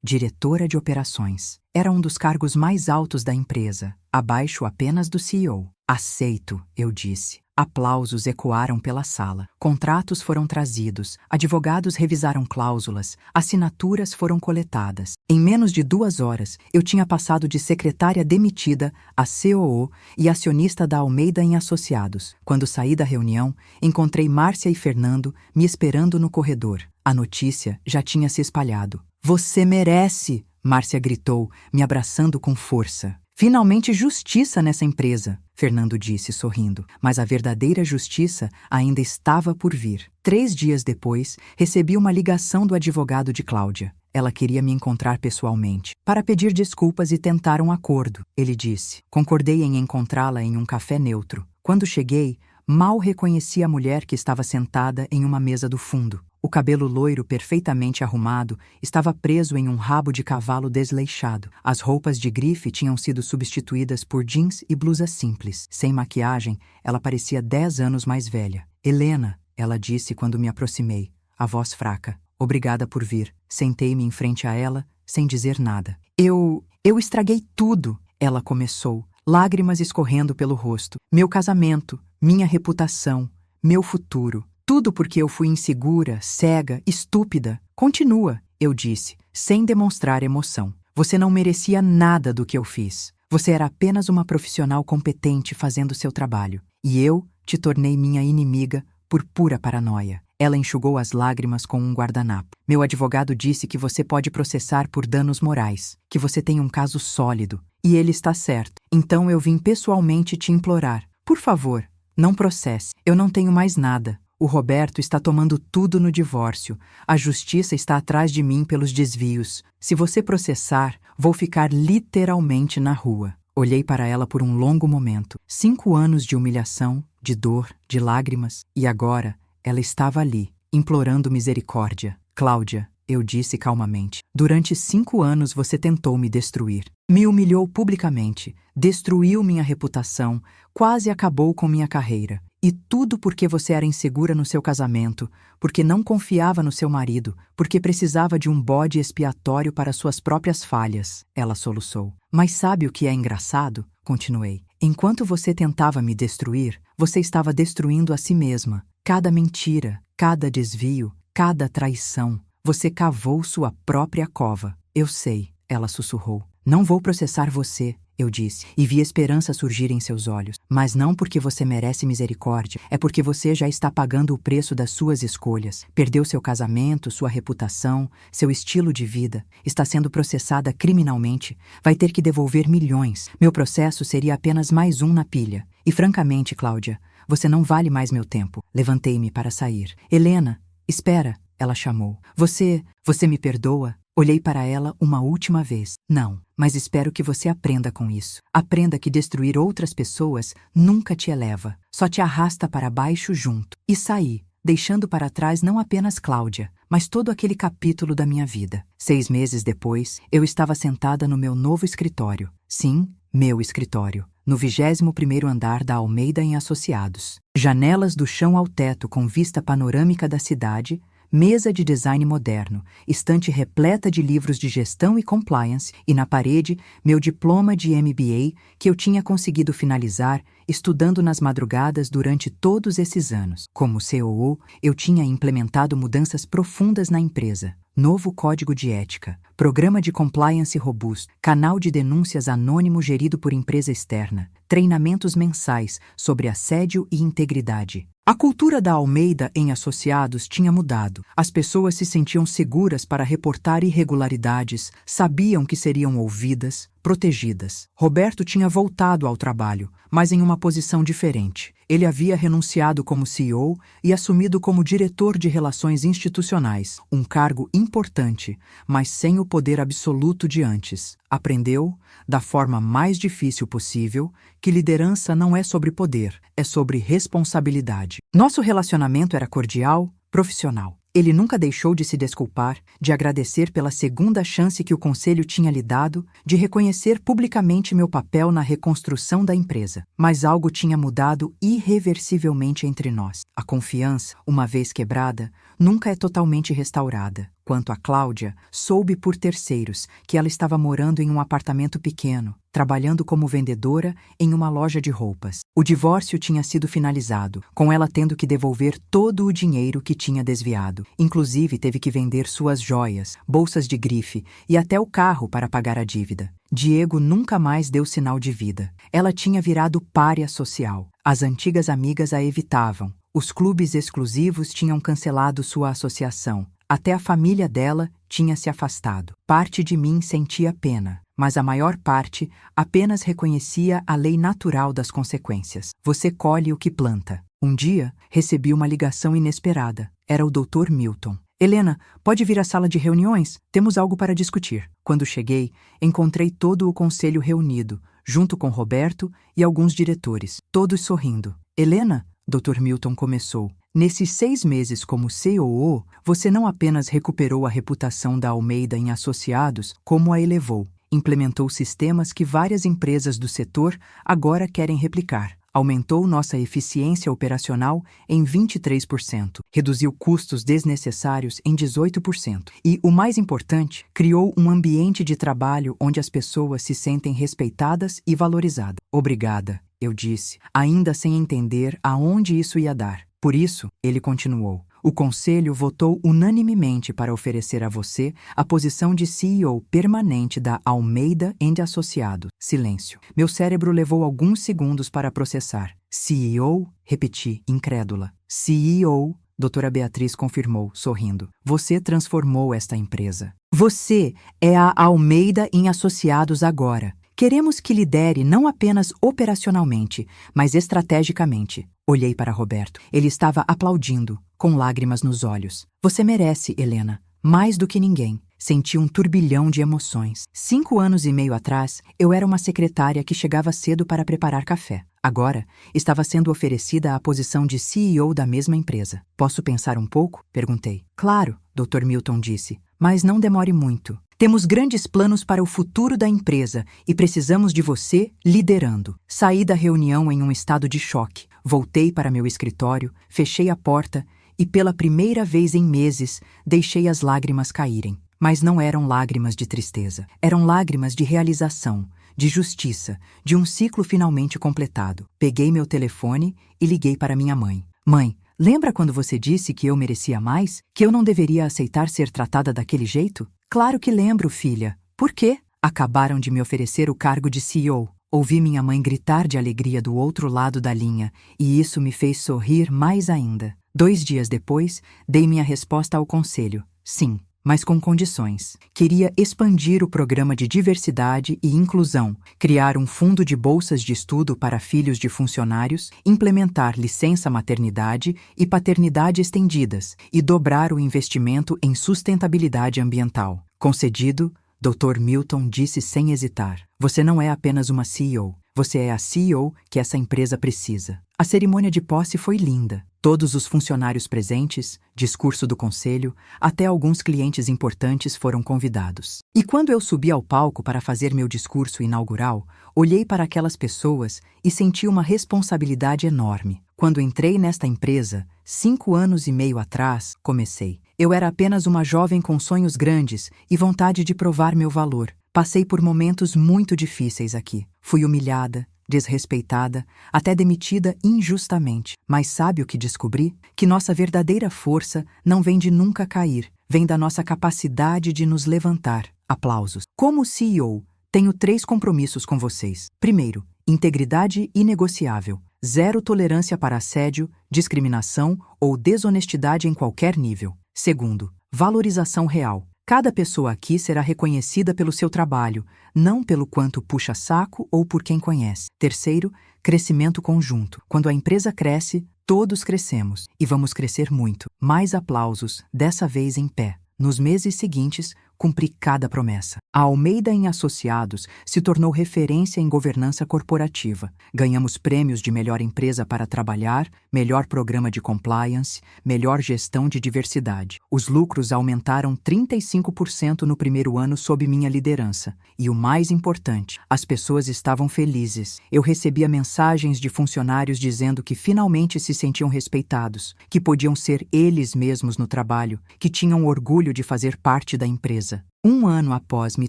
Diretora de operações. Era um dos cargos mais altos da empresa, abaixo apenas do CEO. Aceito, eu disse. Aplausos ecoaram pela sala. Contratos foram trazidos, advogados revisaram cláusulas, assinaturas foram coletadas. Em menos de 2 horas, eu tinha passado de secretária demitida a COO e acionista da Almeida em Associados. Quando saí da reunião, encontrei Márcia e Fernando me esperando no corredor. A notícia já tinha se espalhado. Você merece! Márcia gritou, me abraçando com força. Finalmente justiça nessa empresa, Fernando disse sorrindo, mas a verdadeira justiça ainda estava por vir. 3 dias depois, recebi uma ligação do advogado de Cláudia. Ela queria me encontrar pessoalmente, para pedir desculpas e tentar um acordo, ele disse. Concordei em encontrá-la em um café neutro. Quando cheguei, mal reconheci a mulher que estava sentada em uma mesa do fundo. O cabelo loiro perfeitamente arrumado estava preso em um rabo de cavalo desleixado. As roupas de grife tinham sido substituídas por jeans e blusa simples. Sem maquiagem, ela parecia 10 anos mais velha. Helena, ela disse quando me aproximei, a voz fraca. Obrigada por vir. Sentei-me em frente a ela, sem dizer nada. Eu estraguei tudo, ela começou, lágrimas escorrendo pelo rosto. Meu casamento, minha reputação, meu futuro. Tudo porque eu fui insegura, cega, estúpida. Continua, eu disse, sem demonstrar emoção. Você não merecia nada do que eu fiz. Você era apenas uma profissional competente fazendo seu trabalho. E eu te tornei minha inimiga por pura paranoia. Ela enxugou as lágrimas com um guardanapo. Meu advogado disse que você pode processar por danos morais, que você tem um caso sólido. E ele está certo. Então eu vim pessoalmente te implorar. Por favor, não processe. Eu não tenho mais nada. O Roberto está tomando tudo no divórcio. A justiça está atrás de mim pelos desvios. Se você processar, vou ficar literalmente na rua. Olhei para ela por um longo momento. 5 anos de humilhação, de dor, de lágrimas. E agora, ela estava ali, implorando misericórdia. Cláudia, eu disse calmamente, durante 5 anos você tentou me destruir. Me humilhou publicamente, destruiu minha reputação, quase acabou com minha carreira. E tudo porque você era insegura no seu casamento, porque não confiava no seu marido, porque precisava de um bode expiatório para suas próprias falhas, ela soluçou. Mas sabe o que é engraçado? Continuei. Enquanto você tentava me destruir, você estava destruindo a si mesma. Cada mentira, cada desvio, cada traição. Você cavou sua própria cova. Eu sei, ela sussurrou. Não vou processar você, eu disse, e vi esperança surgir em seus olhos. Mas não porque você merece misericórdia, é porque você já está pagando o preço das suas escolhas. Perdeu seu casamento, sua reputação, seu estilo de vida. Está sendo processada criminalmente. Vai ter que devolver milhões. Meu processo seria apenas mais um na pilha. E francamente, Cláudia, você não vale mais meu tempo. Levantei-me para sair. Helena, espera, ela chamou. Você me perdoa? Olhei para ela uma última vez. Não, mas espero que você aprenda com isso. Aprenda que destruir outras pessoas nunca te eleva, só te arrasta para baixo junto. E saí, deixando para trás não apenas Cláudia, mas todo aquele capítulo da minha vida. 6 meses depois, eu estava sentada no meu novo escritório. Sim, meu escritório. No 21º andar da Almeida em Associados. Janelas do chão ao teto com vista panorâmica da cidade, mesa de design moderno, estante repleta de livros de gestão e compliance e na parede meu diploma de MBA que eu tinha conseguido finalizar estudando nas madrugadas durante todos esses anos. Como COO, eu tinha implementado mudanças profundas na empresa. Novo código de ética, programa de compliance robusto, canal de denúncias anônimo gerido por empresa externa, treinamentos mensais sobre assédio e integridade. A cultura da Almeida em Associados tinha mudado. As pessoas se sentiam seguras para reportar irregularidades, sabiam que seriam ouvidas, protegidas. Roberto tinha voltado ao trabalho, mas em uma posição diferente. Ele havia renunciado como CEO e assumido como diretor de relações institucionais, um cargo importante, mas sem o poder absoluto de antes. Aprendeu, da forma mais difícil possível, que liderança não é sobre poder, é sobre responsabilidade. Nosso relacionamento era cordial, profissional. Ele nunca deixou de se desculpar, de agradecer pela segunda chance que o conselho tinha lhe dado, de reconhecer publicamente meu papel na reconstrução da empresa. Mas algo tinha mudado irreversivelmente entre nós. A confiança, uma vez quebrada, nunca é totalmente restaurada. Quanto a Cláudia, soube por terceiros que ela estava morando em um apartamento pequeno, trabalhando como vendedora em uma loja de roupas. O divórcio tinha sido finalizado, com ela tendo que devolver todo o dinheiro que tinha desviado. Inclusive, teve que vender suas joias, bolsas de grife e até o carro para pagar a dívida. Diego nunca mais deu sinal de vida. Ela tinha virado pária social. As antigas amigas a evitavam. Os clubes exclusivos tinham cancelado sua associação. Até a família dela tinha se afastado. Parte de mim sentia pena, mas a maior parte apenas reconhecia a lei natural das consequências. Você colhe o que planta. Um dia, recebi uma ligação inesperada. Era o Dr. Milton. Helena, pode vir à sala de reuniões? Temos algo para discutir. Quando cheguei, encontrei todo o conselho reunido, junto com Roberto e alguns diretores, todos sorrindo. Helena, Dr. Milton começou. Nesses 6 meses como COO, você não apenas recuperou a reputação da Almeida em Associados, como a elevou. Implementou sistemas que várias empresas do setor agora querem replicar. Aumentou nossa eficiência operacional em 23%. Reduziu custos desnecessários em 18%. E, o mais importante, criou um ambiente de trabalho onde as pessoas se sentem respeitadas e valorizadas. Obrigada, eu disse, ainda sem entender aonde isso ia dar. Por isso, ele continuou, o conselho votou unanimemente para oferecer a você a posição de CEO permanente da Almeida & Associados. Silêncio. Meu cérebro levou alguns segundos para processar. CEO? Repeti, incrédula. CEO, doutora Beatriz confirmou, sorrindo. Você transformou esta empresa. Você é a Almeida & Associados agora. Queremos que lidere não apenas operacionalmente, mas estrategicamente. Olhei para Roberto. Ele estava aplaudindo, com lágrimas nos olhos. Você merece, Helena, mais do que ninguém. Senti um turbilhão de emoções. 5 anos e meio atrás, eu era uma secretária que chegava cedo para preparar café. Agora, estava sendo oferecida a posição de CEO da mesma empresa. Posso pensar um pouco? Perguntei. Claro, Dr. Milton disse, mas não demore muito. Temos grandes planos para o futuro da empresa e precisamos de você liderando. Saí da reunião em um estado de choque. Voltei para meu escritório, fechei a porta e, pela primeira vez em meses, deixei as lágrimas caírem. Mas não eram lágrimas de tristeza. Eram lágrimas de realização, de justiça, de um ciclo finalmente completado. Peguei meu telefone e liguei para minha mãe. Mãe, lembra quando você disse que eu merecia mais? Que eu não deveria aceitar ser tratada daquele jeito? Claro que lembro, filha. Por quê? Acabaram de me oferecer o cargo de CEO. Ouvi minha mãe gritar de alegria do outro lado da linha, e isso me fez sorrir mais ainda. 2 dias depois, dei minha resposta ao conselho. Sim, mas com condições. Queria expandir o programa de diversidade e inclusão, criar um fundo de bolsas de estudo para filhos de funcionários, implementar licença maternidade e paternidade estendidas e dobrar o investimento em sustentabilidade ambiental. Concedido, Dr. Milton disse sem hesitar. Você não é apenas uma CEO. Você é a CEO que essa empresa precisa. A cerimônia de posse foi linda. Todos os funcionários presentes, discurso do conselho, até alguns clientes importantes foram convidados. E quando eu subi ao palco para fazer meu discurso inaugural, olhei para aquelas pessoas e senti uma responsabilidade enorme. Quando entrei nesta empresa, 5 anos e meio atrás, comecei. Eu era apenas uma jovem com sonhos grandes e vontade de provar meu valor. Passei por momentos muito difíceis aqui. Fui humilhada, desrespeitada, até demitida injustamente. Mas sabe o que descobri? Que nossa verdadeira força não vem de nunca cair, vem da nossa capacidade de nos levantar. Aplausos. Como CEO, tenho 3 compromissos com vocês. Primeiro, integridade inegociável. 0 tolerância para assédio, discriminação ou desonestidade em qualquer nível. Segundo, valorização real. Cada pessoa aqui será reconhecida pelo seu trabalho, não pelo quanto puxa saco ou por quem conhece. Terceiro, crescimento conjunto. Quando a empresa cresce, todos crescemos e vamos crescer muito. Mais aplausos, dessa vez em pé. Nos meses seguintes, cumpri cada promessa. A Almeida em Associados se tornou referência em governança corporativa. Ganhamos prêmios de melhor empresa para trabalhar, melhor programa de compliance, melhor gestão de diversidade. Os lucros aumentaram 35% no primeiro ano sob minha liderança. E o mais importante, as pessoas estavam felizes. Eu recebia mensagens de funcionários dizendo que finalmente se sentiam respeitados, que podiam ser eles mesmos no trabalho, que tinham orgulho de fazer parte da empresa. Um ano após me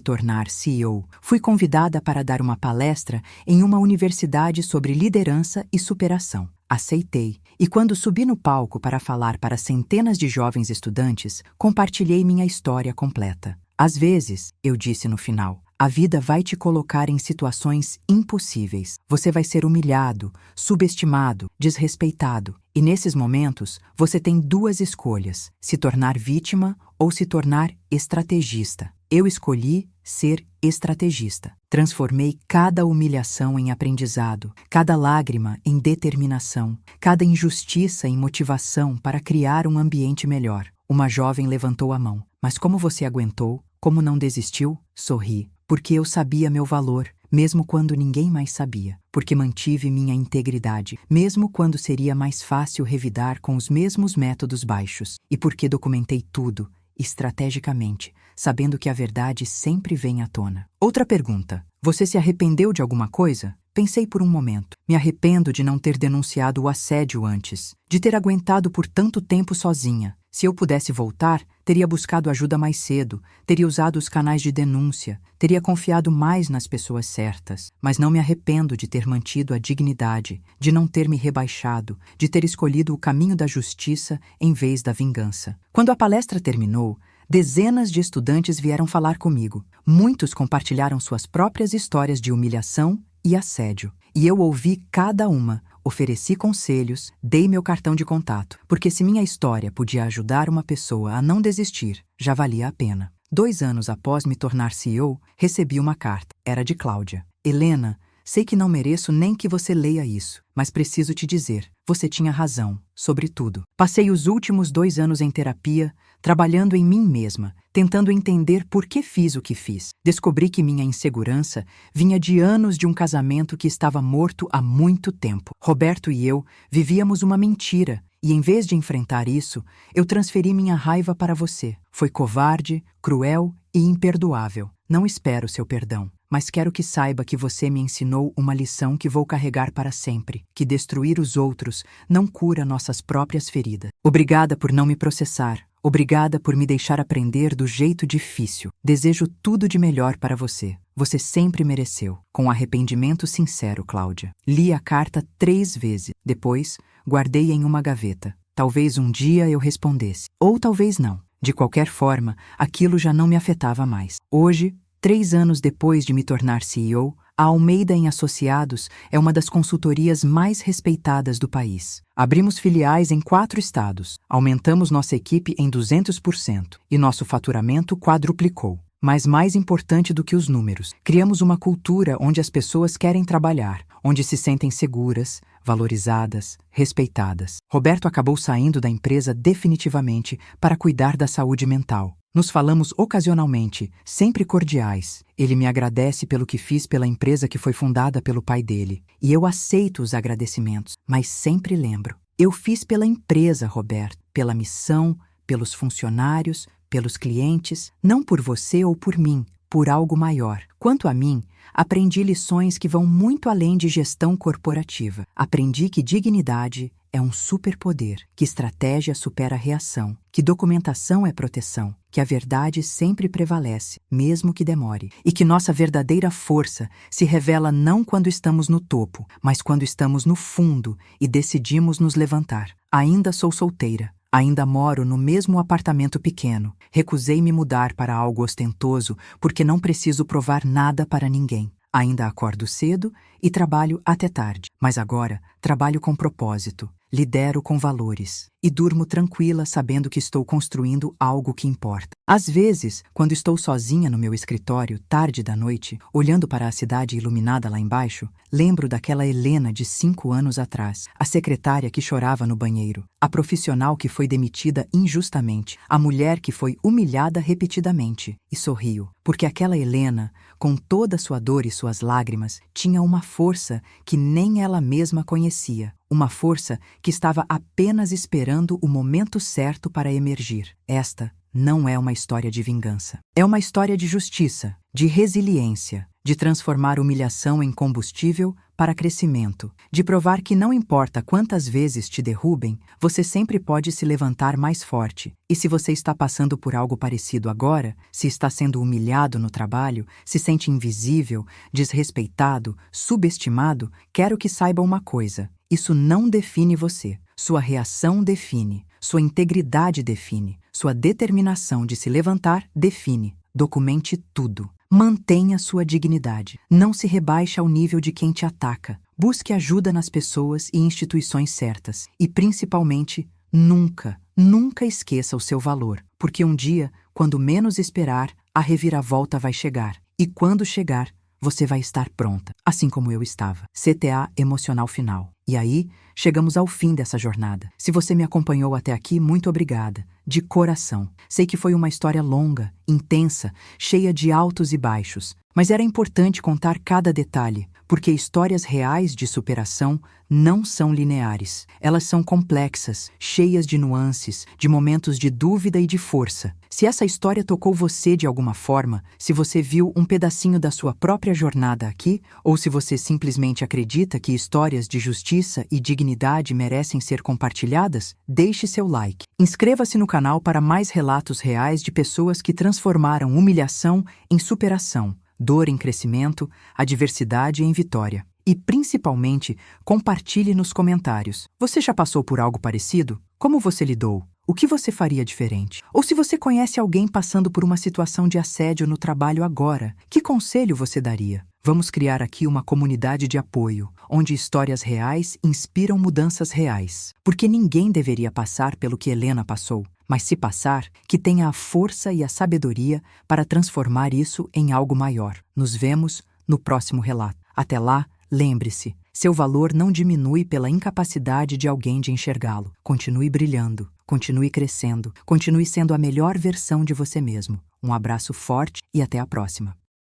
tornar CEO, fui convidada para dar uma palestra em uma universidade sobre liderança e superação. Aceitei, e quando subi no palco para falar para centenas de jovens estudantes, compartilhei minha história completa. Às vezes, eu disse no final, a vida vai te colocar em situações impossíveis. Você vai ser humilhado, subestimado, desrespeitado. E nesses momentos, você tem 2 escolhas: se tornar vítima ou se tornar estrategista. Eu escolhi ser estrategista. Transformei cada humilhação em aprendizado, cada lágrima em determinação, cada injustiça em motivação para criar um ambiente melhor. Uma jovem levantou a mão. Mas como você aguentou? Como não desistiu? Sorri. Porque eu sabia meu valor, mesmo quando ninguém mais sabia. Porque mantive minha integridade, mesmo quando seria mais fácil revidar com os mesmos métodos baixos. E porque documentei tudo, estrategicamente, sabendo que a verdade sempre vem à tona. Outra pergunta. Você se arrependeu de alguma coisa? Pensei por um momento. Me arrependo de não ter denunciado o assédio antes, de ter aguentado por tanto tempo sozinha. Se eu pudesse voltar, teria buscado ajuda mais cedo, teria usado os canais de denúncia, teria confiado mais nas pessoas certas. Mas não me arrependo de ter mantido a dignidade, de não ter me rebaixado, de ter escolhido o caminho da justiça em vez da vingança. Quando a palestra terminou, dezenas de estudantes vieram falar comigo. Muitos compartilharam suas próprias histórias de humilhação e assédio. E eu ouvi cada uma. Ofereci conselhos, dei meu cartão de contato, porque se minha história podia ajudar uma pessoa a não desistir, já valia a pena. 2 anos após me tornar CEO, recebi uma carta. Era de Cláudia. Helena, sei que não mereço nem que você leia isso, mas preciso te dizer, você tinha razão, sobre tudo. Passei os últimos 2 anos em terapia, trabalhando em mim mesma, tentando entender por que fiz o que fiz. Descobri que minha insegurança vinha de anos de um casamento que estava morto há muito tempo. Roberto e eu vivíamos uma mentira, e em vez de enfrentar isso, eu transferi minha raiva para você. Foi covarde, cruel e imperdoável. Não espero seu perdão, mas quero que saiba que você me ensinou uma lição que vou carregar para sempre, que destruir os outros não cura nossas próprias feridas. Obrigada por não me processar. Obrigada por me deixar aprender do jeito difícil. Desejo tudo de melhor para você. Você sempre mereceu. Com arrependimento sincero, Cláudia. Li a carta 3 vezes. Depois, guardei em uma gaveta. Talvez um dia eu respondesse. Ou talvez não. De qualquer forma, aquilo já não me afetava mais. Hoje, 3 anos depois de me tornar CEO, a Almeida em Associados é uma das consultorias mais respeitadas do país. Abrimos filiais em 4 estados, aumentamos nossa equipe em 200% e nosso faturamento quadruplicou. Mas mais importante do que os números, criamos uma cultura onde as pessoas querem trabalhar, onde se sentem seguras, valorizadas, respeitadas. Roberto acabou saindo da empresa definitivamente para cuidar da saúde mental. Nos falamos ocasionalmente, sempre cordiais. Ele me agradece pelo que fiz pela empresa que foi fundada pelo pai dele. E eu aceito os agradecimentos, mas sempre lembro. Eu fiz pela empresa, Roberto, pela missão, pelos funcionários, pelos clientes, não por você ou por mim, por algo maior. Quanto a mim, aprendi lições que vão muito além de gestão corporativa. Aprendi que dignidade é é um superpoder, que estratégia supera a reação, que documentação é proteção, que a verdade sempre prevalece, mesmo que demore, e que nossa verdadeira força se revela não quando estamos no topo, mas quando estamos no fundo e decidimos nos levantar. Ainda sou solteira. Ainda moro no mesmo apartamento pequeno. Recusei-me mudar para algo ostentoso porque não preciso provar nada para ninguém. Ainda acordo cedo e trabalho até tarde, mas agora trabalho com propósito, lidero com valores e durmo tranquila sabendo que estou construindo algo que importa. Às vezes, quando estou sozinha no meu escritório, tarde da noite, olhando para a cidade iluminada lá embaixo, lembro daquela Helena de 5 anos atrás, a secretária que chorava no banheiro, a profissional que foi demitida injustamente, a mulher que foi humilhada repetidamente, e sorrio, porque aquela Helena, com toda sua dor e suas lágrimas, tinha uma força que nem ela mesma conhecia, uma força que estava apenas esperando o momento certo para emergir. Esta não é uma história de vingança. É uma história de justiça, de resiliência, de transformar humilhação em combustível para crescimento, de provar que não importa quantas vezes te derrubem, você sempre pode se levantar mais forte. E se você está passando por algo parecido agora, se está sendo humilhado no trabalho, se sente invisível, desrespeitado, subestimado, quero que saiba uma coisa: isso não define você. Sua reação define, sua integridade define, sua determinação de se levantar define. Documente tudo. Mantenha sua dignidade. Não se rebaixe ao nível de quem te ataca. Busque ajuda nas pessoas e instituições certas. E, principalmente, nunca esqueça o seu valor. Porque um dia, quando menos esperar, a reviravolta vai chegar. E quando chegar, você vai estar pronta, assim como eu estava. CTA emocional final. E aí, chegamos ao fim dessa jornada. Se você me acompanhou até aqui, muito obrigada. De coração. Sei que foi uma história longa, intensa, cheia de altos e baixos. Mas era importante contar cada detalhe, porque histórias reais de superação não são lineares. Elas são complexas, cheias de nuances, de momentos de dúvida e de força. Se essa história tocou você de alguma forma, se você viu um pedacinho da sua própria jornada aqui, ou se você simplesmente acredita que histórias de justiça e dignidade merecem ser compartilhadas, deixe seu like. Inscreva-se no canal para mais relatos reais de pessoas que transformaram humilhação em superação, dor em crescimento, adversidade em vitória. E, principalmente, compartilhe nos comentários. Você já passou por algo parecido? Como você lidou? O que você faria diferente? Ou se você conhece alguém passando por uma situação de assédio no trabalho agora, que conselho você daria? Vamos criar aqui uma comunidade de apoio, onde histórias reais inspiram mudanças reais. Porque ninguém deveria passar pelo que Helena passou. Mas se passar, que tenha a força e a sabedoria para transformar isso em algo maior. Nos vemos no próximo relato. Até lá, lembre-se, seu valor não diminui pela incapacidade de alguém de enxergá-lo. Continue brilhando, continue crescendo, continue sendo a melhor versão de você mesmo. Um abraço forte e até a próxima.